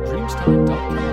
Dreamstime.com.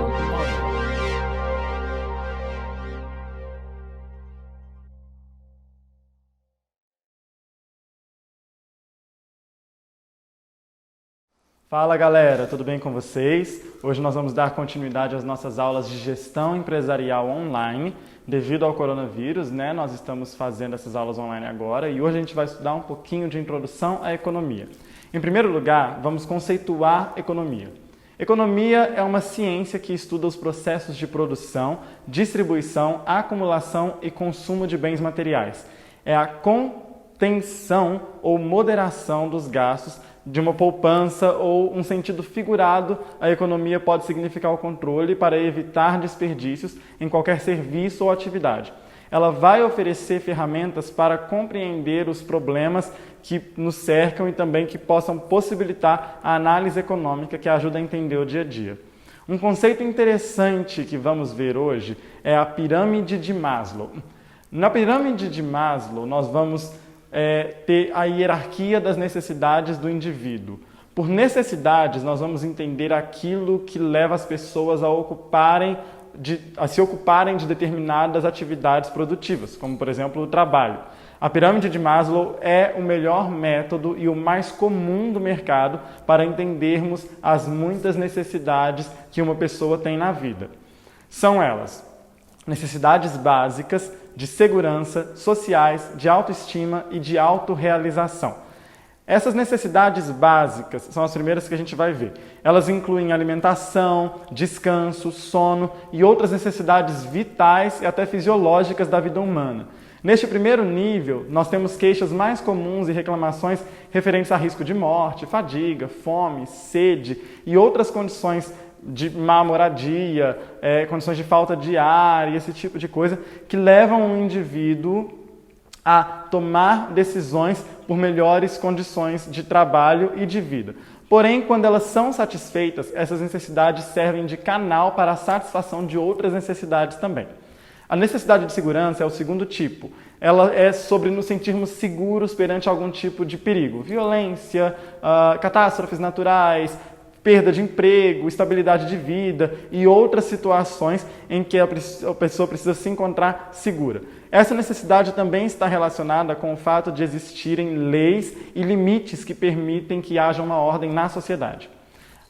Fala galera, tudo bem com vocês? Hoje nós vamos dar continuidade às nossas aulas de gestão empresarial online. Devido ao coronavírus, nós estamos fazendo essas aulas online agora e hoje a gente vai estudar um pouquinho de introdução à economia. Em primeiro lugar, vamos conceituar economia. Economia é uma ciência que estuda os processos de produção, distribuição, acumulação e consumo de bens materiais. É a contenção ou moderação dos gastos de uma poupança ou um sentido figurado, a economia pode significar o controle para evitar desperdícios em qualquer serviço ou atividade. Ela vai oferecer ferramentas para compreender os problemas que nos cercam e também que possam possibilitar a análise econômica que ajuda a entender o dia a dia. Um conceito interessante que vamos ver hoje é a pirâmide de Maslow. Na pirâmide de Maslow, nós vamos ter a hierarquia das necessidades do indivíduo. Por necessidades, nós vamos entender aquilo que leva as pessoas a se ocuparem de determinadas atividades produtivas, como, por exemplo, o trabalho. A pirâmide de Maslow é o melhor método e o mais comum do mercado para entendermos as muitas necessidades que uma pessoa tem na vida. São elas: necessidades básicas, de segurança, sociais, de autoestima e de autorrealização. Essas necessidades básicas são as primeiras que a gente vai ver. Elas incluem alimentação, descanso, sono e outras necessidades vitais e até fisiológicas da vida humana. Neste primeiro nível, nós temos queixas mais comuns e reclamações referentes a risco de morte, fadiga, fome, sede e outras condições de má moradia, condições de falta de ar e esse tipo de coisa que levam o indivíduo a tomar decisões por melhores condições de trabalho e de vida. Porém, quando elas são satisfeitas, essas necessidades servem de canal para a satisfação de outras necessidades também. A necessidade de segurança é o segundo tipo. Ela é sobre nos sentirmos seguros perante algum tipo de perigo. Violência, catástrofes naturais, perda de emprego, estabilidade de vida e outras situações em que a pessoa precisa se encontrar segura. Essa necessidade também está relacionada com o fato de existirem leis e limites que permitem que haja uma ordem na sociedade.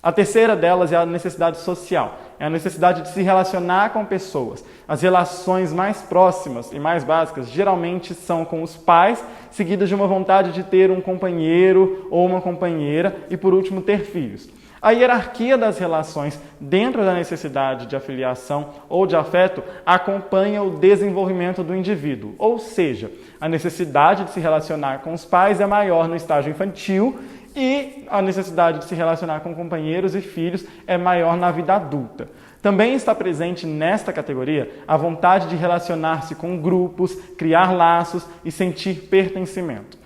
A terceira delas é a necessidade social, é a necessidade de se relacionar com pessoas. As relações mais próximas e mais básicas geralmente são com os pais, seguidas de uma vontade de ter um companheiro ou uma companheira e, por último, ter filhos. A hierarquia das relações dentro da necessidade de afiliação ou de afeto acompanha o desenvolvimento do indivíduo, ou seja, a necessidade de se relacionar com os pais é maior no estágio infantil e a necessidade de se relacionar com companheiros e filhos é maior na vida adulta. Também está presente nesta categoria a vontade de relacionar-se com grupos, criar laços e sentir pertencimento.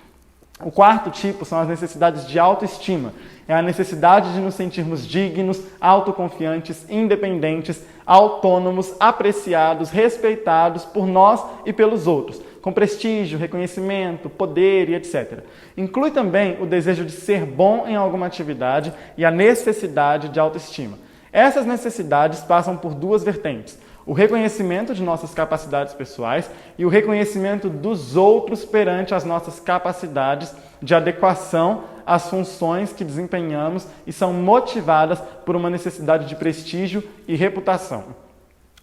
O quarto tipo são as necessidades de autoestima. É a necessidade de nos sentirmos dignos, autoconfiantes, independentes, autônomos, apreciados, respeitados por nós e pelos outros, com prestígio, reconhecimento, poder e etc. Inclui também o desejo de ser bom em alguma atividade e a necessidade de autoestima. Essas necessidades passam por duas vertentes: o reconhecimento de nossas capacidades pessoais e o reconhecimento dos outros perante as nossas capacidades de adequação às funções que desempenhamos e são motivadas por uma necessidade de prestígio e reputação.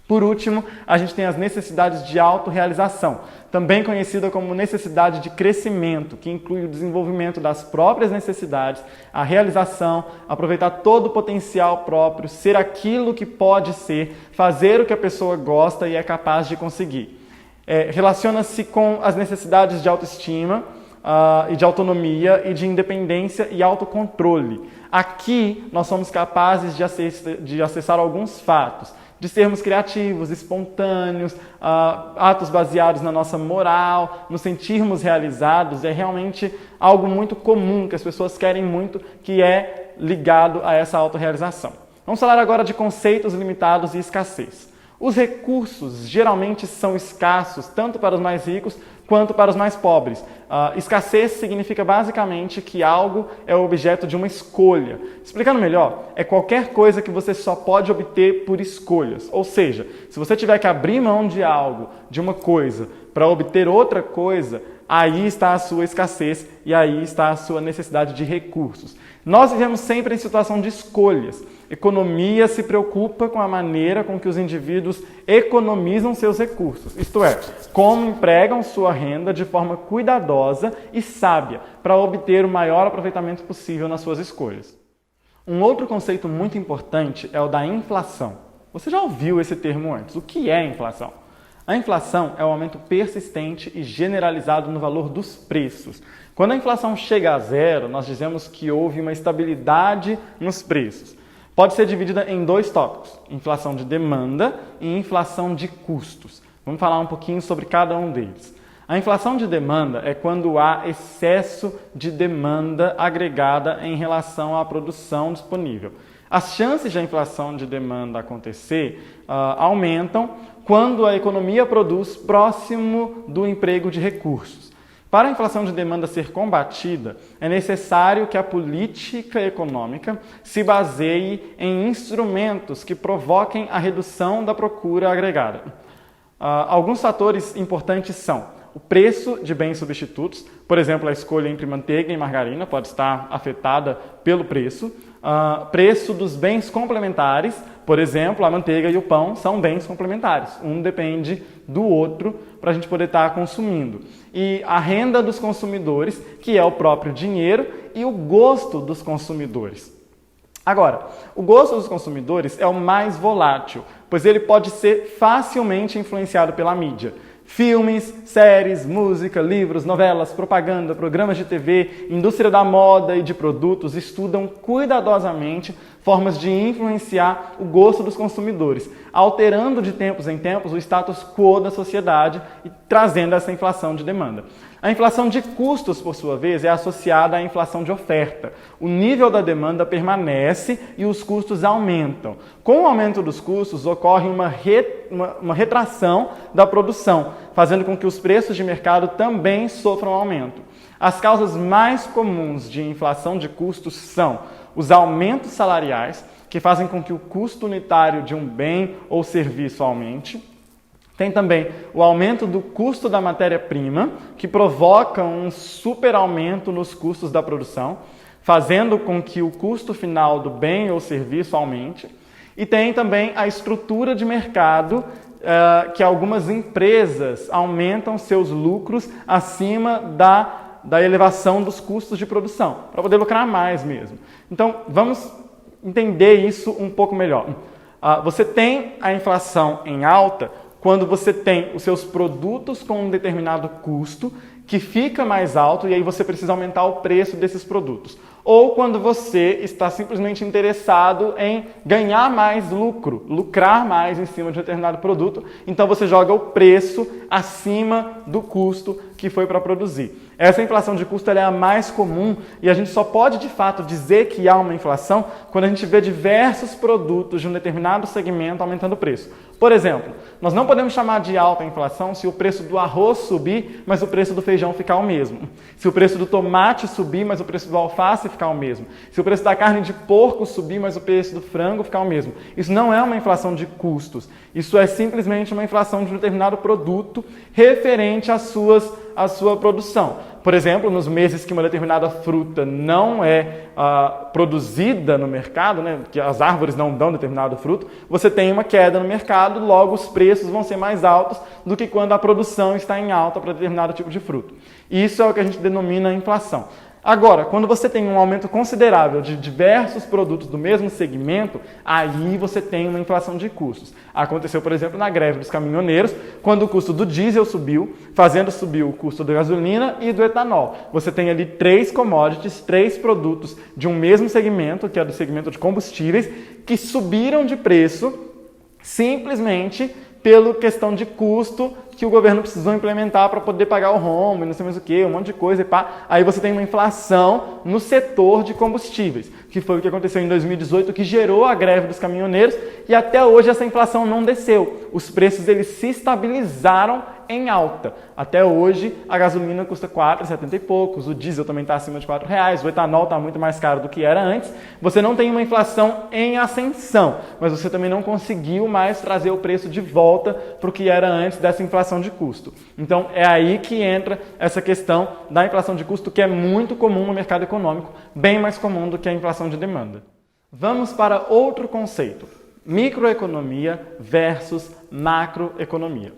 Por último, a gente tem as necessidades de autorrealização, também conhecida como necessidade de crescimento, que inclui o desenvolvimento das próprias necessidades, a realização, aproveitar todo o potencial próprio, ser aquilo que pode ser, fazer o que a pessoa gosta e é capaz de conseguir. Relaciona-se com as necessidades de autoestima, e de autonomia e de independência e autocontrole. Aqui nós somos capazes de acessar alguns fatos, de sermos criativos, espontâneos, atos baseados na nossa moral, nos sentirmos realizados, é realmente algo muito comum que as pessoas querem muito, que é ligado a essa autorrealização. Vamos falar agora de conceitos limitados e escassez. Os recursos geralmente são escassos, tanto para os mais ricos quanto para os mais pobres. Escassez significa basicamente que algo é objeto de uma escolha. Explicando melhor, é qualquer coisa que você só pode obter por escolhas. Ou seja, se você tiver que abrir mão de algo, de uma coisa, para obter outra coisa, aí está a sua escassez e aí está a sua necessidade de recursos. Nós vivemos sempre em situação de escolhas. Economia se preocupa com a maneira com que os indivíduos economizam seus recursos, isto é, como empregam sua renda de forma cuidadosa e sábia para obter o maior aproveitamento possível nas suas escolhas. Um outro conceito muito importante é o da inflação. Você já ouviu esse termo antes? O que é inflação? A inflação é o aumento persistente e generalizado no valor dos preços. Quando a inflação chega a zero, nós dizemos que houve uma estabilidade nos preços. Pode ser dividida em dois tópicos, inflação de demanda e inflação de custos. Vamos falar um pouquinho sobre cada um deles. A inflação de demanda é quando há excesso de demanda agregada em relação à produção disponível. As chances de a inflação de demanda acontecer aumentam quando a economia produz próximo do emprego de recursos. Para a inflação de demanda ser combatida, é necessário que a política econômica se baseie em instrumentos que provoquem a redução da procura agregada. Alguns fatores importantes são o preço de bens substitutos, por exemplo, a escolha entre manteiga e margarina pode estar afetada pelo preço. Preço dos bens complementares, por exemplo, a manteiga e o pão são bens complementares. Um depende do outro para a gente poder estar consumindo. E a renda dos consumidores, que é o próprio dinheiro, e o gosto dos consumidores. Agora, o gosto dos consumidores é o mais volátil, pois ele pode ser facilmente influenciado pela mídia. Filmes, séries, música, livros, novelas, propaganda, programas de TV, indústria da moda e de produtos estudam cuidadosamente formas de influenciar o gosto dos consumidores, alterando de tempos em tempos o status quo da sociedade e trazendo essa inflação de demanda. A inflação de custos, por sua vez, é associada à inflação de oferta. O nível da demanda permanece e os custos aumentam. Com o aumento dos custos, ocorre uma retração da produção, fazendo com que os preços de mercado também sofram aumento. As causas mais comuns de inflação de custos são os aumentos salariais, que fazem com que o custo unitário de um bem ou serviço aumente. Tem também o aumento do custo da matéria-prima, que provoca um super aumento nos custos da produção, fazendo com que o custo final do bem ou serviço aumente. E tem também a estrutura de mercado, que algumas empresas aumentam seus lucros acima da elevação dos custos de produção, para poder lucrar mais mesmo. Então, vamos entender isso um pouco melhor. Você tem a inflação em alta quando você tem os seus produtos com um determinado custo que fica mais alto e aí você precisa aumentar o preço desses produtos. Ou quando você está simplesmente interessado em ganhar mais lucro, lucrar mais em cima de um determinado produto, então você joga o preço acima do custo que foi para produzir. Essa inflação de custo é a mais comum e a gente só pode, de fato, dizer que há uma inflação quando a gente vê diversos produtos de um determinado segmento aumentando o preço. Por exemplo, nós não podemos chamar de alta inflação se o preço do arroz subir, mas o preço do feijão ficar o mesmo. Se o preço do tomate subir, mas o preço do alface ficar o mesmo. Se o preço da carne de porco subir, mas o preço do frango ficar o mesmo. Isso não é uma inflação de custos. Isso é simplesmente uma inflação de um determinado produto referente à sua produção. Por exemplo, nos meses que uma determinada fruta não é produzida no mercado, né, que as árvores não dão determinado fruto, você tem uma queda no mercado, logo os preços vão ser mais altos do que quando a produção está em alta para determinado tipo de fruto. Isso é o que a gente denomina inflação. Agora, quando você tem um aumento considerável de diversos produtos do mesmo segmento, aí você tem uma inflação de custos. Aconteceu, por exemplo, na greve dos caminhoneiros, quando o custo do diesel subiu, fazendo subir o custo da gasolina e do etanol. Você tem ali 3 commodities, 3 produtos de um mesmo segmento, que é do segmento de combustíveis, que subiram de preço simplesmente pela questão de custo que o governo precisou implementar para poder pagar o rombo, não sei mais o que, um monte de coisa e pá. Aí você tem uma inflação no setor de combustíveis, que foi o que aconteceu em 2018, que gerou a greve dos caminhoneiros, e até hoje essa inflação não desceu. Os preços eles se estabilizaram em alta. Até hoje a gasolina custa R$ 4,70 e poucos, o diesel também está acima de R$ 4,00, o etanol está muito mais caro do que era antes. Você não tem uma inflação em ascensão, mas você também não conseguiu mais trazer o preço de volta para o que era antes dessa inflação de custo. Então é aí que entra essa questão da inflação de custo, que é muito comum no mercado econômico, bem mais comum do que a inflação de demanda. Vamos para outro conceito: microeconomia versus macroeconomia.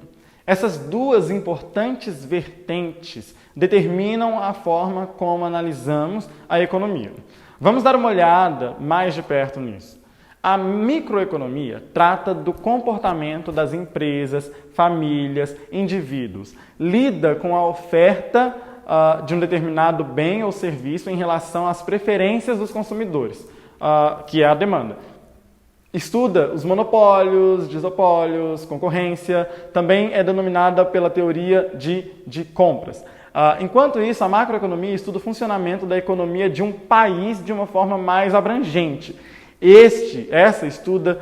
Essas duas importantes vertentes determinam a forma como analisamos a economia. Vamos dar uma olhada mais de perto nisso. A microeconomia trata do comportamento das empresas, famílias, indivíduos. Lida com a oferta de um determinado bem ou serviço em relação às preferências dos consumidores, que é a demanda. Estuda os monopólios, desopólios, concorrência, também é denominada pela teoria de compras. Enquanto isso, a macroeconomia estuda o funcionamento da economia de um país de uma forma mais abrangente. Essa estuda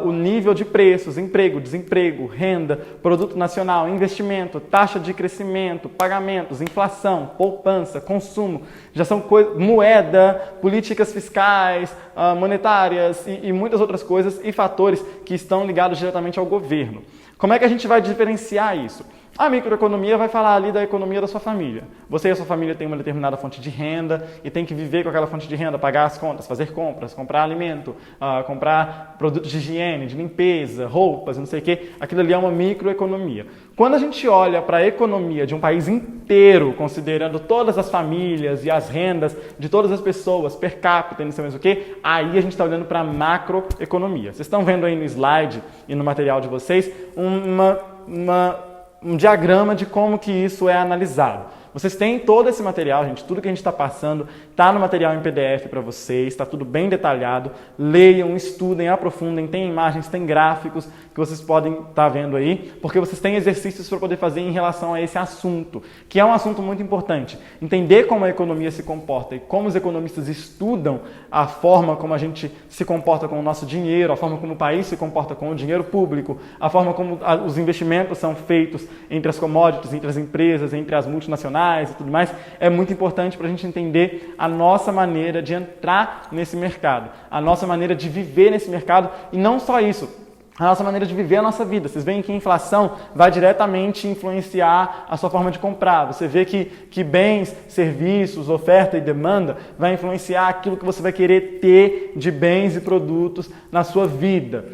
o nível de preços, emprego, desemprego, renda, produto nacional, investimento, taxa de crescimento, pagamentos, inflação, poupança, consumo, já são moeda, políticas fiscais, monetárias e muitas outras coisas e fatores que estão ligados diretamente ao governo. Como é que a gente vai diferenciar isso? A microeconomia vai falar ali da economia da sua família. Você e a sua família têm uma determinada fonte de renda e tem que viver com aquela fonte de renda, pagar as contas, fazer compras, comprar alimento, comprar produtos de higiene, de limpeza, roupas, não sei o quê. Aquilo ali é uma microeconomia. Quando a gente olha para a economia de um país inteiro, considerando todas as famílias e as rendas de todas as pessoas, per capita, não sei mais o quê, aí a gente está olhando para a macroeconomia. Vocês estão vendo aí no slide e no material de vocês um diagrama de como que isso é analisado. Vocês têm todo esse material, gente, tudo que a gente está passando está no material em PDF para vocês, está tudo bem detalhado. Leiam, estudem, aprofundem, tem imagens, tem gráficos que vocês podem estar vendo aí, porque vocês têm exercícios para poder fazer em relação a esse assunto, que é um assunto muito importante. Entender como a economia se comporta e como os economistas estudam a forma como a gente se comporta com o nosso dinheiro, a forma como o país se comporta com o dinheiro público, a forma como os investimentos são feitos entre as commodities, entre as empresas, entre as multinacionais e tudo mais, é muito importante para a gente entender a nossa maneira de entrar nesse mercado, a nossa maneira de viver nesse mercado e não só isso, a nossa maneira de viver a nossa vida. Vocês veem que a inflação vai diretamente influenciar a sua forma de comprar. Você vê que bens, serviços, oferta e demanda vai influenciar aquilo que você vai querer ter de bens e produtos na sua vida.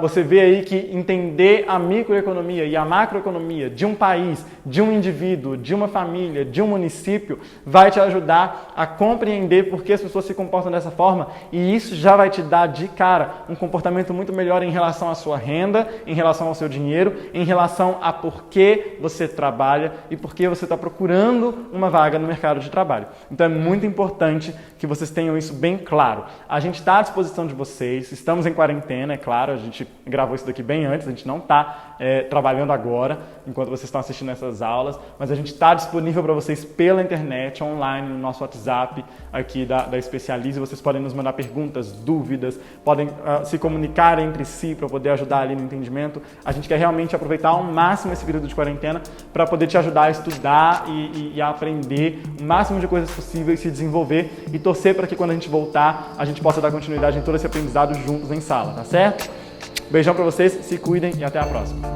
Você vê aí que entender a microeconomia e a macroeconomia de um país, de um indivíduo, de uma família, de um município, vai te ajudar a compreender por que as pessoas se comportam dessa forma, e isso já vai te dar de cara um comportamento muito melhor em relação à sua renda, em relação ao seu dinheiro, em relação a por que você trabalha e por que você está procurando uma vaga no mercado de trabalho. Então é muito importante que vocês tenham isso bem claro. A gente está à disposição de vocês, estamos em quarentena, é claro, a gente gravou isso daqui bem antes, a gente não está trabalhando agora, enquanto vocês estão assistindo essas aulas, mas a gente está disponível para vocês pela internet, online, no nosso WhatsApp aqui da Especialize. Vocês podem nos mandar perguntas, dúvidas, podem se comunicar entre si para poder ajudar ali no entendimento. A gente quer realmente aproveitar ao máximo esse período de quarentena para poder te ajudar a estudar e a aprender o máximo de coisas possíveis, se desenvolver e torcer para que quando a gente voltar, a gente possa dar continuidade em todo esse aprendizado juntos em sala, tá certo? Beijão para vocês, se cuidem e até a próxima.